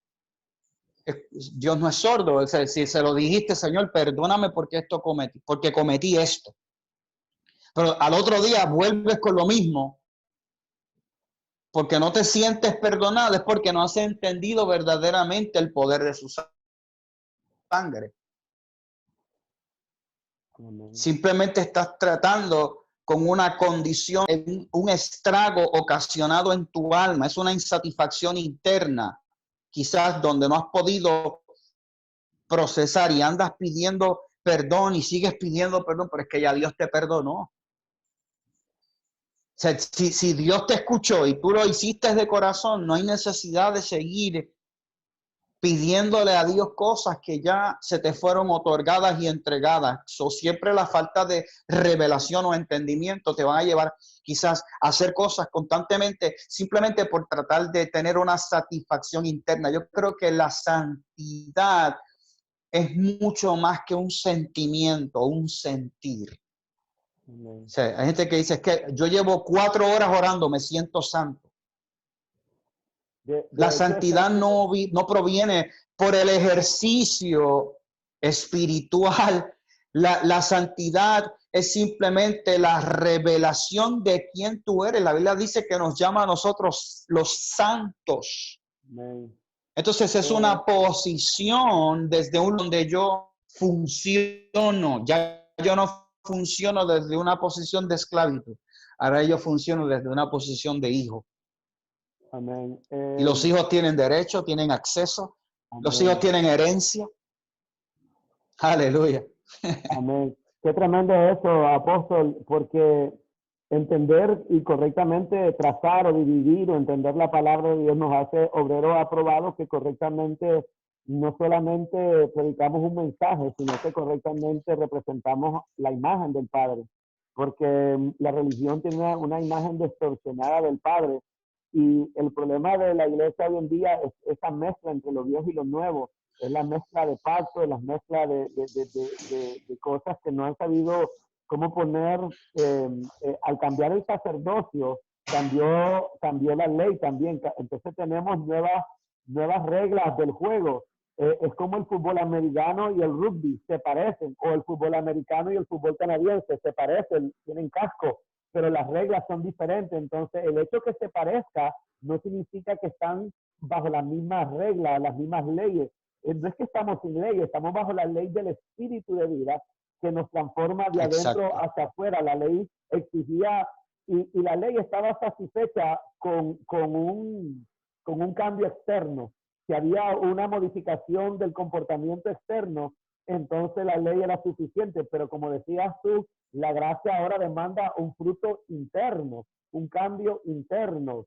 Dios no es sordo. O sea, si se lo dijiste, Señor, perdóname porque cometí esto. Pero al otro día vuelves con lo mismo porque no te sientes perdonado, es porque no has entendido verdaderamente el poder de su sangre. Simplemente estás tratando con una condición, un estrago ocasionado en tu alma, es una insatisfacción interna, quizás donde no has podido procesar y andas pidiendo perdón y sigues pidiendo perdón, pero es que ya Dios te perdonó. O sea, si Dios te escuchó y tú lo hiciste de corazón, no hay necesidad de seguir pidiéndole a Dios cosas que ya se te fueron otorgadas y entregadas. Siempre la falta de revelación o entendimiento te van a llevar quizás a hacer cosas constantemente simplemente por tratar de tener una satisfacción interna. Yo creo que la santidad es mucho más que un sentimiento, un sentir. O sea, hay gente que dice, es que yo llevo 4 horas orando, me siento santo. La santidad no proviene por el ejercicio espiritual. La santidad es simplemente la revelación de quién tú eres. La Biblia dice que nos llama a nosotros los santos. Entonces es una posición desde donde yo funciono. Ya yo no funciono desde una posición de esclavitud. Ahora yo funciono desde una posición de hijo. Amén. Y los hijos tienen derecho, tienen acceso. Los hijos Amén. tienen herencia. Aleluya. Amén. Qué tremendo eso, apóstol, porque entender y correctamente trazar o dividir o entender la palabra de Dios nos hace obreros aprobados que correctamente no solamente predicamos un mensaje, sino que correctamente representamos la imagen del Padre. Porque la religión tiene una imagen distorsionada del Padre. Y el problema de la iglesia hoy en día es esa mezcla entre lo viejo y lo nuevo, es la mezcla de pacto, es la mezcla de cosas que no han sabido cómo poner, al cambiar el sacerdocio, cambió la ley también, entonces tenemos nuevas reglas del juego. Es como el fútbol americano y el rugby se parecen, o el fútbol americano y el fútbol canadiense se parecen, tienen casco, pero las reglas son diferentes. Entonces, el hecho que se parezca no significa que están bajo las mismas reglas, las mismas leyes. No es que estamos sin ley, estamos bajo la ley del espíritu de vida que nos transforma de adentro Exacto. hacia afuera. La ley exigía, y la ley estaba satisfecha con un cambio externo. Si había una modificación del comportamiento externo, entonces la ley era suficiente, pero como decías tú, la gracia ahora demanda un fruto interno, un cambio interno.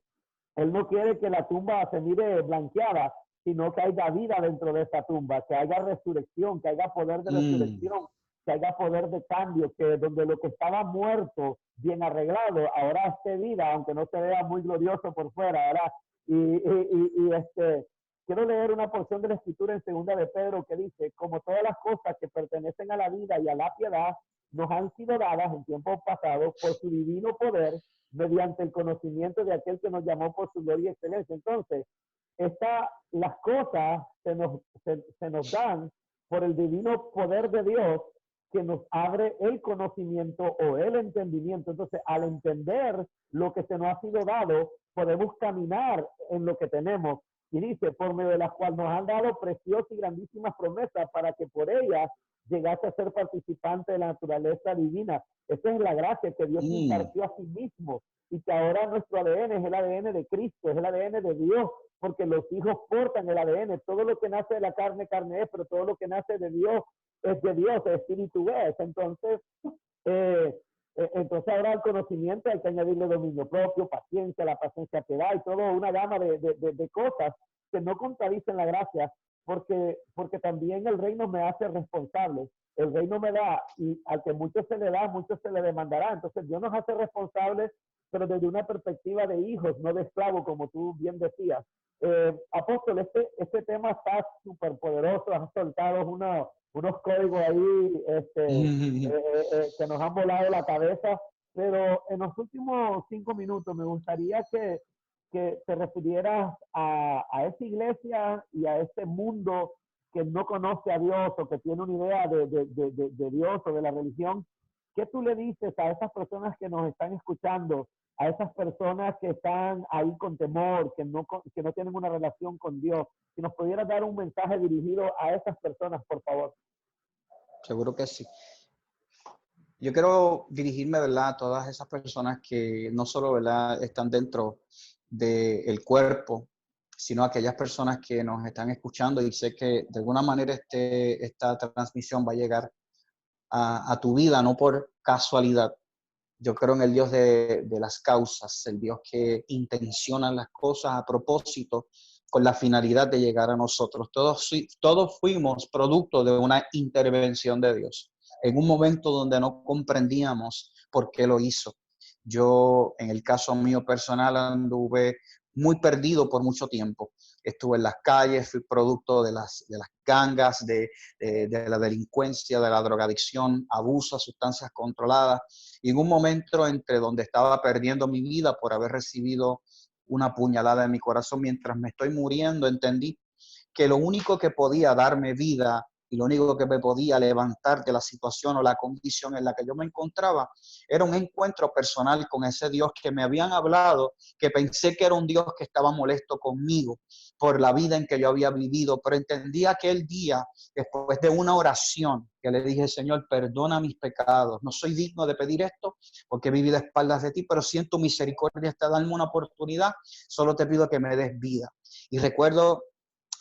Él no quiere que la tumba se mire blanqueada, sino que haya vida dentro de esa tumba, que haya resurrección, que haya poder de resurrección, que haya poder de cambio, que donde lo que estaba muerto, bien arreglado, ahora esté vida, aunque no se vea muy glorioso por fuera, ¿verdad? Quiero leer una porción de la escritura en segunda de Pedro que dice, como todas las cosas que pertenecen a la vida y a la piedad, nos han sido dadas en tiempos pasados por su divino poder, mediante el conocimiento de aquel que nos llamó por su gloria y excelencia. Entonces, las cosas se nos dan por el divino poder de Dios que nos abre el conocimiento o el entendimiento. Entonces, al entender lo que se nos ha sido dado, podemos caminar en lo que tenemos. Y dice, por medio de las cuales nos han dado preciosas y grandísimas promesas para que por ellas llegase a ser participante de la naturaleza divina. Esa es la gracia que Dios impartió a sí mismo y que ahora nuestro ADN es el ADN de Cristo, es el ADN de Dios, porque los hijos portan el ADN. Todo lo que nace de la carne, carne es, pero todo lo que nace de Dios es de Dios, es espíritu es. Entonces ahora al conocimiento hay que añadirle dominio propio, paciencia, la paciencia piedad y toda una gama de cosas que no contradicen la gracia, porque también el reino me hace responsable. El reino me da, y al que mucho se le da, mucho se le demandará. Entonces Dios nos hace responsables, pero desde una perspectiva de hijos, no de esclavos, como tú bien decías. Apóstol, este tema está súper poderoso, has soltado unos códigos ahí que nos han volado la cabeza, pero en los últimos 5 minutos me gustaría que te refirieras a esa iglesia y a ese mundo que no conoce a Dios o que tiene una idea de Dios o de la religión. ¿Qué tú le dices a esas personas que nos están escuchando, a esas personas que están ahí con temor, que no tienen una relación con Dios? Si nos pudieras dar un mensaje dirigido a esas personas, por favor. Seguro que sí. Yo quiero dirigirme, ¿verdad?, a todas esas personas que no solo, ¿verdad?, están dentro del cuerpo, sino a aquellas personas que nos están escuchando, y sé que de alguna manera esta transmisión va a llegar a tu vida, no por casualidad. Yo creo en el Dios de las causas, el Dios que intenciona las cosas a propósito con la finalidad de llegar a nosotros. Todos fuimos producto de una intervención de Dios en un momento donde no comprendíamos por qué lo hizo. Yo, en el caso mío personal, anduve muy perdido por mucho tiempo. Estuve en las calles, fui producto de las gangas, de la delincuencia, de la drogadicción, abuso a sustancias controladas. Y en un momento entre donde estaba perdiendo mi vida por haber recibido una puñalada en mi corazón mientras me estoy muriendo, entendí que lo único que podía darme vida y lo único que me podía levantar de la situación o la condición en la que yo me encontraba era un encuentro personal con ese Dios que me habían hablado, que pensé que era un Dios que estaba molesto conmigo por la vida en que yo había vivido, pero entendí aquel día, después de una oración, que le dije: Señor, perdona mis pecados, no soy digno de pedir esto porque he vivido a espaldas de ti, pero siento misericordia hasta darme una oportunidad, solo te pido que me des vida. Y recuerdo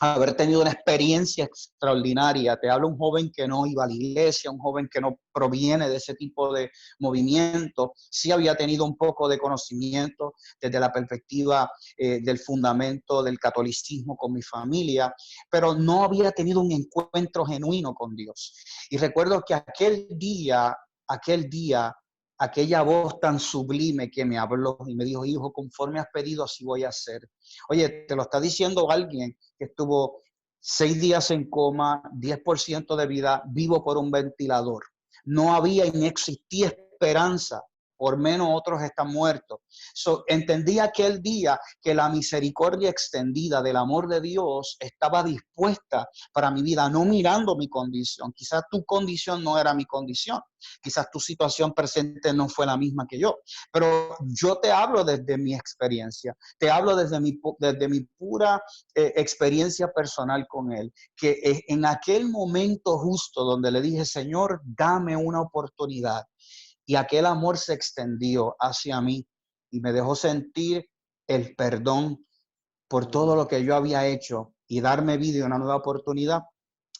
haber tenido una experiencia extraordinaria. Te hablo un joven que no iba a la iglesia, un joven que no proviene de ese tipo de movimiento. Sí había tenido un poco de conocimiento desde la perspectiva del fundamento del catolicismo con mi familia, pero no había tenido un encuentro genuino con Dios. Y recuerdo que aquella voz tan sublime que me habló y me dijo: hijo, conforme has pedido, así voy a hacer. Oye, te lo está diciendo alguien que estuvo 6 días en coma, 10% de vida, vivo por un ventilador. No había ni existía esperanza, por menos otros están muertos. Entendí aquel día que la misericordia extendida del amor de Dios estaba dispuesta para mi vida, no mirando mi condición. Quizás tu condición no era mi condición, quizás tu situación presente no fue la misma que yo, pero yo te hablo desde mi experiencia, te hablo desde mi pura experiencia personal con Él, que en aquel momento justo donde le dije: Señor, dame una oportunidad, y aquel amor se extendió hacia mí y me dejó sentir el perdón por todo lo que yo había hecho y darme vida y una nueva oportunidad.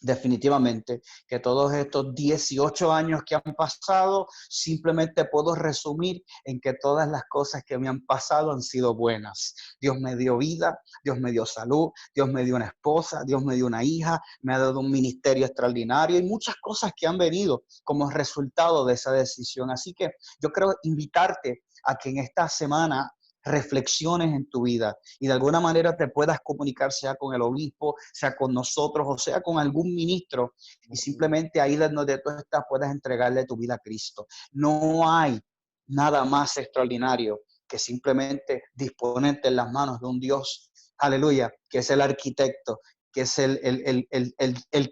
Definitivamente que todos estos 18 años que han pasado, simplemente puedo resumir en que todas las cosas que me han pasado han sido buenas. Dios me dio vida, Dios me dio salud, Dios me dio una esposa, Dios me dio una hija, me ha dado un ministerio extraordinario y muchas cosas que han venido como resultado de esa decisión. Así que yo creo invitarte a que en esta semana reflexiones en tu vida y de alguna manera te puedas comunicar, sea con el obispo, sea con nosotros o sea con algún ministro, y simplemente ahí donde tú estás puedas entregarle tu vida a Cristo. No hay nada más extraordinario que simplemente disponerte en las manos de un Dios, aleluya, que es el arquitecto, que es el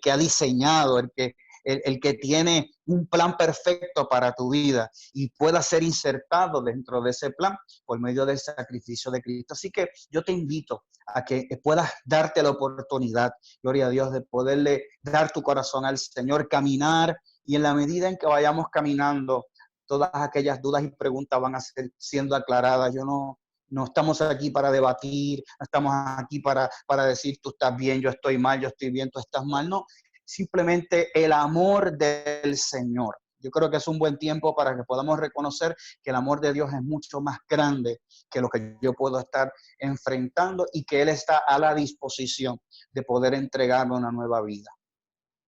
que ha diseñado, el que tiene un plan perfecto para tu vida y pueda ser insertado dentro de ese plan por medio del sacrificio de Cristo. Así que yo te invito a que puedas darte la oportunidad, gloria a Dios, de poderle dar tu corazón al Señor, caminar, y en la medida en que vayamos caminando, todas aquellas dudas y preguntas van a ser siendo aclaradas. No estamos aquí para debatir, no estamos aquí para decir tú estás bien, yo estoy mal, yo estoy bien, tú estás mal. No, simplemente el amor del Señor. Yo creo que es un buen tiempo para que podamos reconocer que el amor de Dios es mucho más grande que lo que yo puedo estar enfrentando y que Él está a la disposición de poder entregarme una nueva vida.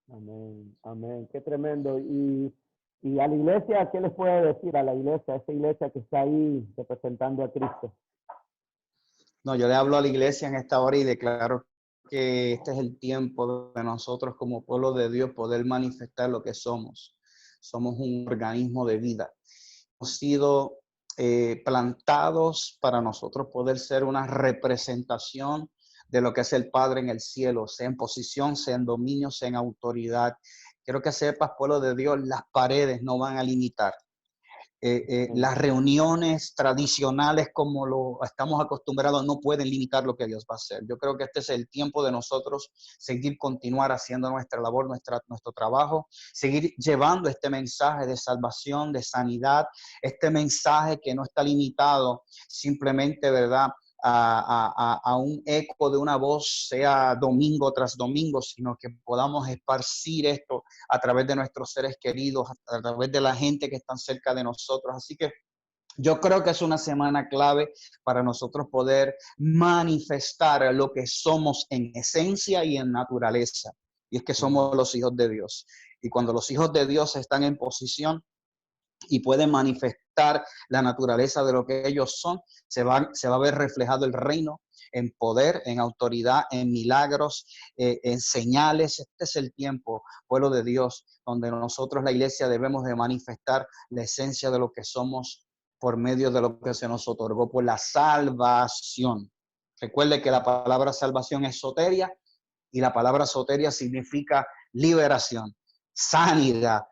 Amén, amén, qué tremendo. Y a la iglesia, ¿qué les puede decir a la iglesia, a esa iglesia que está ahí representando a Cristo? No, yo le hablo a la iglesia en esta hora y declaro que este es el tiempo de nosotros como pueblo de Dios poder manifestar lo que somos. Somos un organismo de vida. Hemos sido plantados para nosotros poder ser una representación de lo que es el Padre en el cielo, sea en posición, sea en dominio, sea en autoridad. Quiero que sepas, pueblo de Dios, las paredes no van a limitar. Las reuniones tradicionales como lo estamos acostumbrados no pueden limitar lo que Dios va a hacer. Yo creo que este es el tiempo de nosotros continuar haciendo nuestra labor, nuestro trabajo, seguir llevando este mensaje de salvación, de sanidad, este mensaje que no está limitado simplemente, ¿verdad?, a un eco de una voz, sea domingo tras domingo, sino que podamos esparcir esto a través de nuestros seres queridos, a través de la gente que está cerca de nosotros. Así que yo creo que es una semana clave para nosotros poder manifestar lo que somos en esencia y en naturaleza. Y es que somos los hijos de Dios. Y cuando los hijos de Dios están en posición y pueden manifestar la naturaleza de lo que ellos son, se va a ver reflejado el reino en poder, en autoridad, en milagros, en señales. Este es el tiempo, pueblo de Dios, donde nosotros, la iglesia, debemos de manifestar la esencia de lo que somos por medio de lo que se nos otorgó por la salvación. Recuerde que la palabra salvación es soteria, y la palabra soteria significa liberación, sanidad,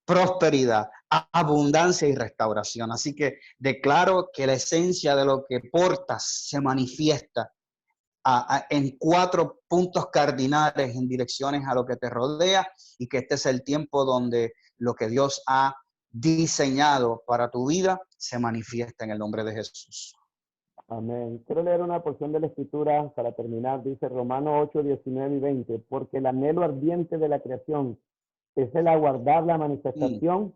prosperidad, abundancia y restauración. Así que declaro que la esencia de lo que portas se manifiesta en 4 puntos cardinales en direcciones a lo que te rodea, y que este es el tiempo donde lo que Dios ha diseñado para tu vida se manifiesta en el nombre de Jesús. Amén. Quiero leer una porción de la Escritura para terminar. Dice Romanos 8, 19 y 20, porque el anhelo ardiente de la creación es el aguardar la manifestación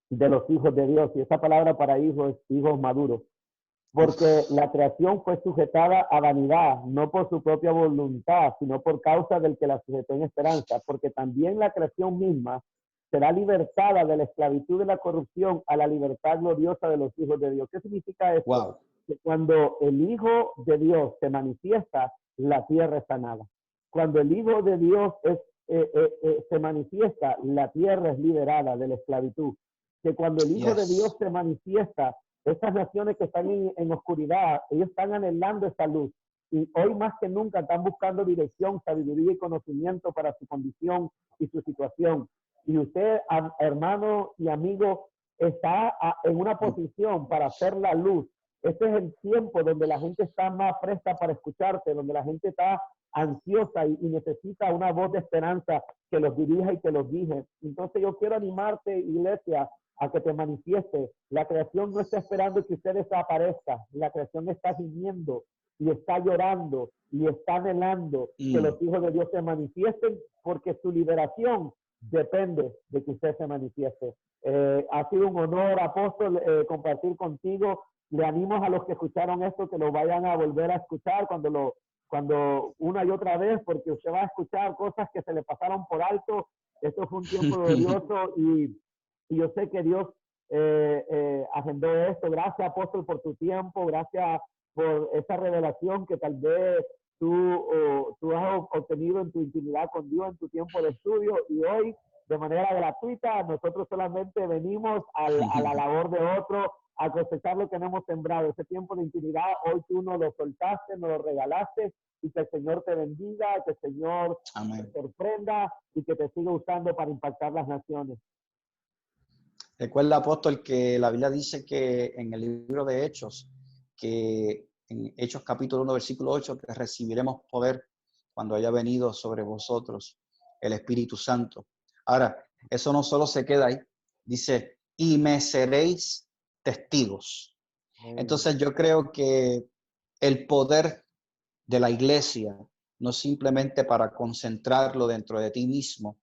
de los hijos de Dios. Y esa palabra para hijos es hijos maduros. Porque la creación fue sujetada a vanidad, no por su propia voluntad, sino por causa del que la sujetó en esperanza. Porque también la creación misma será libertada de la esclavitud de la corrupción a la libertad gloriosa de los hijos de Dios. ¿Qué significa esto? Wow. Que cuando el Hijo de Dios se manifiesta, la tierra es sanada. Cuando el Hijo de Dios se manifiesta, la tierra es liberada de la esclavitud. Que cuando el Hijo de Dios se manifiesta, estas naciones que están en oscuridad, ellos están anhelando esa luz. Y hoy más que nunca están buscando dirección, sabiduría y conocimiento para su condición y su situación. Y usted, hermano y amigo, está en una posición para hacer la luz. Este es el tiempo donde la gente está más presta para escucharte, donde la gente está ansiosa y necesita una voz de esperanza que los dirija y que los guíe. Entonces yo quiero animarte, iglesia, a que te manifieste. La creación no está esperando que usted desaparezca. La creación está gimiendo y está llorando y está anhelando que los hijos de Dios se manifiesten, porque su liberación depende de que usted se manifieste. Ha sido un honor, apóstol, compartir contigo. Le animo a los que escucharon esto que lo vayan a volver a escuchar cuando una y otra vez, porque usted va a escuchar cosas que se le pasaron por alto. Esto fue un tiempo glorioso y yo sé que Dios agendó esto. Gracias, apóstol, por tu tiempo. Gracias por esa revelación que tal vez tú has obtenido en tu intimidad con Dios, en tu tiempo de estudio. Y hoy, de manera gratuita, nosotros solamente venimos a la labor de otro, a cosechar lo que no hemos sembrado. Ese tiempo de intimidad, hoy tú nos lo soltaste, nos lo regalaste, y que el Señor te bendiga, que el Señor te sorprenda y que te siga usando para impactar las naciones. Recuerda, apóstol, que la Biblia dice que en el libro de Hechos, que en Hechos capítulo 1, versículo 8, que recibiremos poder cuando haya venido sobre vosotros el Espíritu Santo. Ahora, eso no solo se queda ahí, dice, y me seréis testigos. Entonces yo creo que el poder de la iglesia no simplemente para concentrarlo dentro de ti mismo,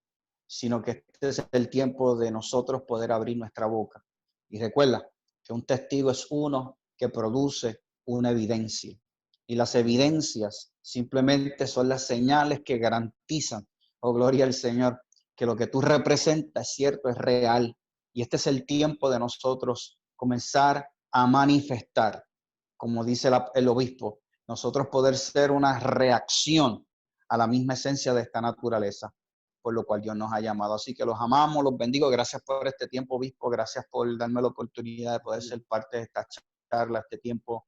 sino que este es el tiempo de nosotros poder abrir nuestra boca. Y recuerda que un testigo es uno que produce una evidencia. Y las evidencias simplemente son las señales que garantizan, oh gloria al Señor, que lo que tú representas es cierto, es real. Y este es el tiempo de nosotros comenzar a manifestar, como dice el obispo, nosotros poder ser una reacción a la misma esencia de esta naturaleza, por lo cual Dios nos ha llamado. Así que los amamos, los bendigo. Gracias por este tiempo, obispo. Gracias por darme la oportunidad de poder ser parte de esta charla, este tiempo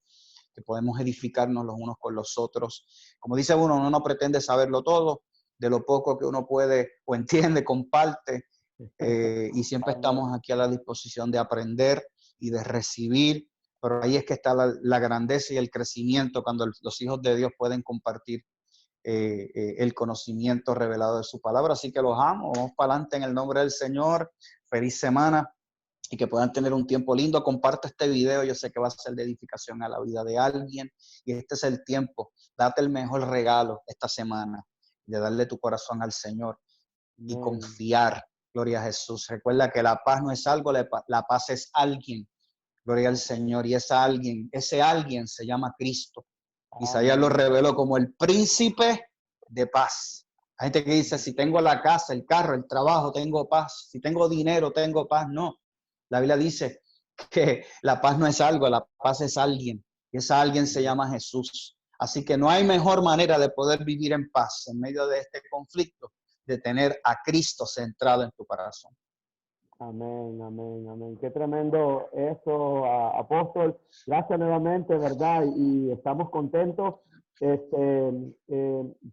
que podemos edificarnos los unos con los otros. Como dice uno no pretende saberlo todo. De lo poco que uno puede o entiende, comparte. Y siempre estamos aquí a la disposición de aprender y de recibir. Pero ahí es que está la grandeza y el crecimiento, cuando los hijos de Dios pueden compartir el conocimiento revelado de su palabra. Así que los amo. Vamos para adelante en el nombre del Señor. Feliz semana y que puedan tener un tiempo lindo. Comparte este video. Yo sé que va a ser de edificación a la vida de alguien. Y este es el tiempo. Date el mejor regalo esta semana de darle tu corazón al Señor y confiar. Gloria a Jesús. Recuerda que la paz no es algo, la paz es alguien. Gloria al Señor. Y ese alguien se llama Cristo. Isaías lo reveló como el príncipe de paz. Hay gente que dice, si tengo la casa, el carro, el trabajo, tengo paz. Si tengo dinero, tengo paz. No. La Biblia dice que la paz no es algo, la paz es alguien. Y ese alguien se llama Jesús. Así que no hay mejor manera de poder vivir en paz en medio de este conflicto, de tener a Cristo centrado en tu corazón. Amén, amén, amén. Qué tremendo eso, apóstol. Gracias nuevamente, ¿verdad? Y estamos contentos.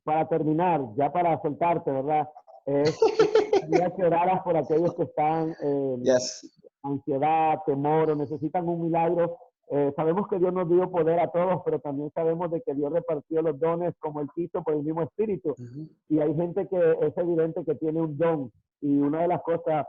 Para terminar, ya para soltarte, ¿verdad? Quería que oraras por aquellos que están Yes. ansiedad, temor o necesitan un milagro. Sabemos que Dios nos dio poder a todos, pero también sabemos de que Dios repartió los dones como el quiso por el mismo espíritu. Y hay gente que es evidente que tiene un don. Y una de las cosas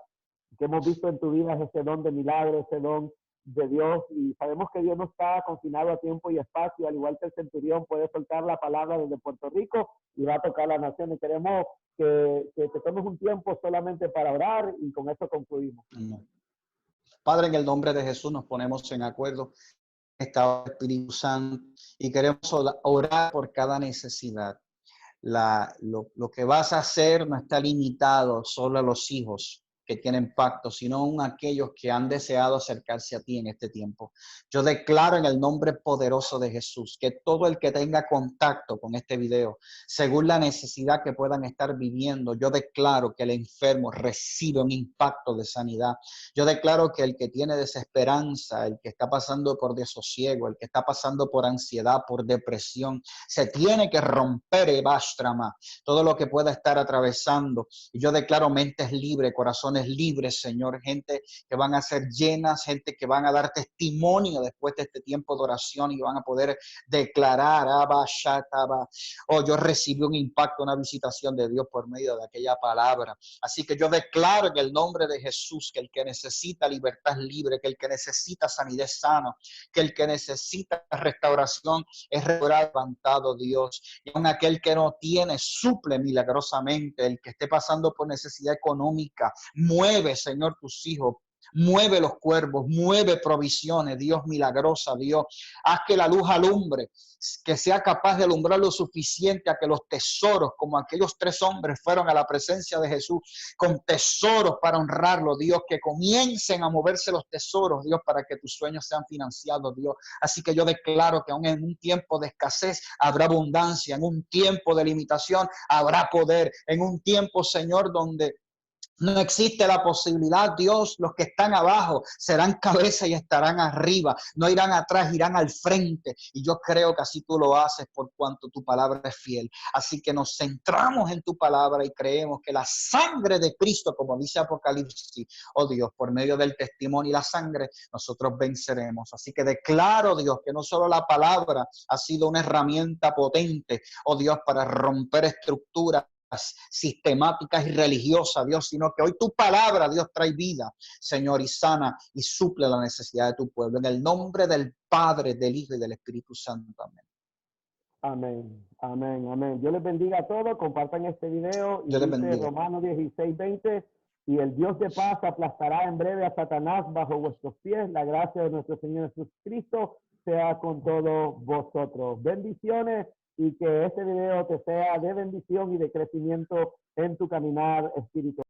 que hemos visto en tu vida es ese don de milagro, ese don de Dios. Y sabemos que Dios no está confinado a tiempo y espacio, al igual que el centurión puede soltar la palabra desde Puerto Rico y va a tocar la nación. Y queremos que te tomes un tiempo solamente para orar y con eso concluimos. Padre, en el nombre de Jesús nos ponemos en acuerdo estado Espíritu Santo y queremos orar por cada necesidad. Lo que vas a hacer no está limitado solo a los hijos que tienen pacto, sino aún aquellos que han deseado acercarse a ti en este tiempo. Yo declaro en el nombre poderoso de Jesús que todo el que tenga contacto con este video, según la necesidad que puedan estar viviendo, yo declaro que el enfermo recibe un impacto de sanidad. Yo declaro que el que tiene desesperanza, el que está pasando por desosiego, el que está pasando por ansiedad, por depresión, se tiene que romper el bastrama, todo lo que pueda estar atravesando. Y yo declaro mentes libres, corazones libres, Señor, gente que van a ser llenas, gente que van a dar testimonio después de este tiempo de oración y van a poder declarar, oh, yo recibí un impacto, una visitación de Dios por medio de aquella palabra. Así que yo declaro en el nombre de Jesús que el que necesita libertad es libre, que el que necesita sanidad es sano, que el que necesita restauración es levantado, Dios. Y aun aquel que no tiene, suple milagrosamente. El que esté pasando por necesidad económica, mueve, Señor, tus hijos. Mueve los cuervos, mueve provisiones, Dios milagrosa, Dios. Haz que la luz alumbre, que sea capaz de alumbrar lo suficiente a que los tesoros, como aquellos 3 hombres fueron a la presencia de Jesús con tesoros para honrarlo, Dios, que comiencen a moverse los tesoros, Dios, para que tus sueños sean financiados, Dios. Así que yo declaro que aún en un tiempo de escasez habrá abundancia, en un tiempo de limitación habrá poder, en un tiempo, Señor, donde no existe la posibilidad, Dios, los que están abajo serán cabeza y estarán arriba, no irán atrás, irán al frente. Y yo creo que así tú lo haces por cuanto tu palabra es fiel. Así que nos centramos en tu palabra y creemos que la sangre de Cristo, como dice Apocalipsis, oh Dios, por medio del testimonio y la sangre, nosotros venceremos. Así que declaro, Dios, que no solo la palabra ha sido una herramienta potente, oh Dios, para romper estructuras sistemáticas y religiosas, Dios, sino que hoy tu palabra, Dios, trae vida, Señor, y sana y suple la necesidad de tu pueblo. En el nombre del Padre, del Hijo y del Espíritu Santo. Amén. Amén, amén, amén. Dios les bendiga a todos. Compartan este video y dice Romanos 16:20, y el Dios de paz aplastará en breve a Satanás bajo vuestros pies. La gracia de nuestro Señor Jesucristo sea con todos vosotros. Bendiciones y que este video te sea de bendición y de crecimiento en tu caminar espiritual.